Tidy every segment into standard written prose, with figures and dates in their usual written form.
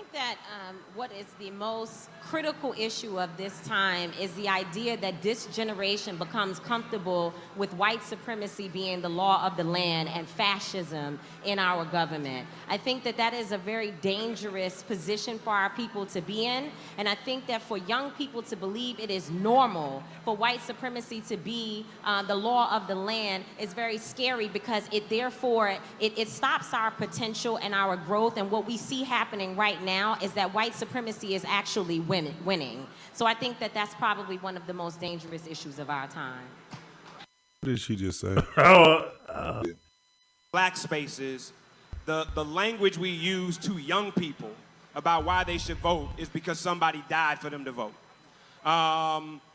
think that what is the most critical issue of this time is the idea that this generation becomes comfortable with white supremacy being the law of the land and fascism in our government. I think that that is a very dangerous position for our people to be in, and I think that for young people to believe it is normal for white supremacy to be the law of the land is very scary, because it stops our potential and our growth. And what we see happening right now is that white supremacy is actually winning. So I think that that's probably one of the most dangerous issues of our time. What did she just say? Black spaces, the language we use to young people about why they should vote is because somebody died for them to vote.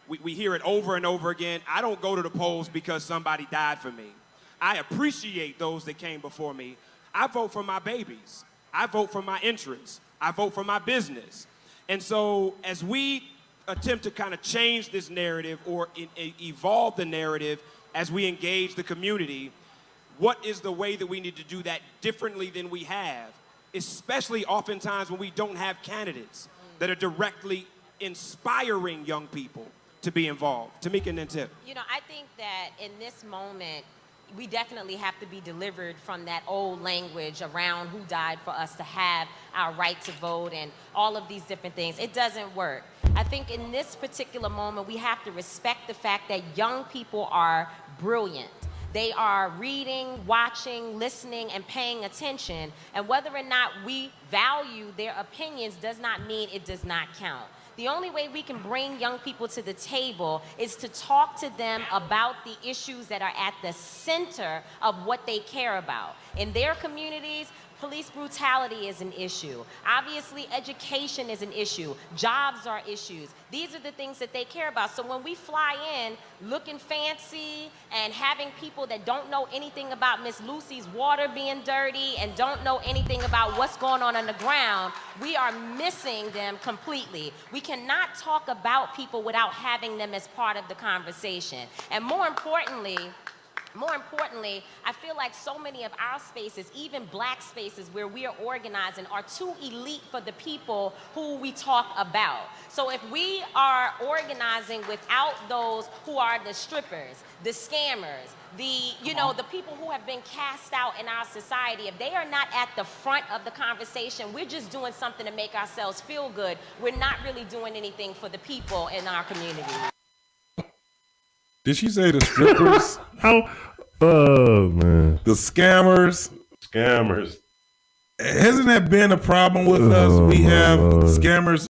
We hear it over and over again. I don't go to the polls because somebody died for me. I appreciate those that came before me. I vote for my babies. I vote for my interests. I vote for my business. And so as we attempt to kind of change this narrative or evolve the narrative as we engage the community, what is the way that we need to do that differently than we have, especially oftentimes when we don't have candidates that are directly inspiring young people to be involved? Tamika and then Tip. You know, I think that in this moment, we definitely have to be delivered from that old language around who died for us to have our right to vote and all of these different things. It doesn't work. I think in this particular moment, we have to respect the fact that young people are brilliant. They are reading, watching, listening, and paying attention. And whether or not we value their opinions does not mean it does not count. The only way we can bring young people to the table is to talk to them about the issues that are at the center of what they care about. In their communities, police brutality is an issue. Obviously, education is an issue. Jobs are issues. These are the things that they care about. So when we fly in looking fancy and having people that don't know anything about Miss Lucy's water being dirty and don't know anything about what's going on the ground, we are missing them completely. We cannot talk about people without having them as part of the conversation. And more importantly, I feel like so many of our spaces, even black spaces where we are organizing, are too elite for the people who we talk about. So if we are organizing without those who are the strippers, the scammers, the people who have been cast out in our society, if they are not at the front of the conversation, we're just doing something to make ourselves feel good. We're not really doing anything for the people in our community. Did she say the strippers? Oh, man. The scammers? Scammers. Hasn't that been a problem with us? We have scammers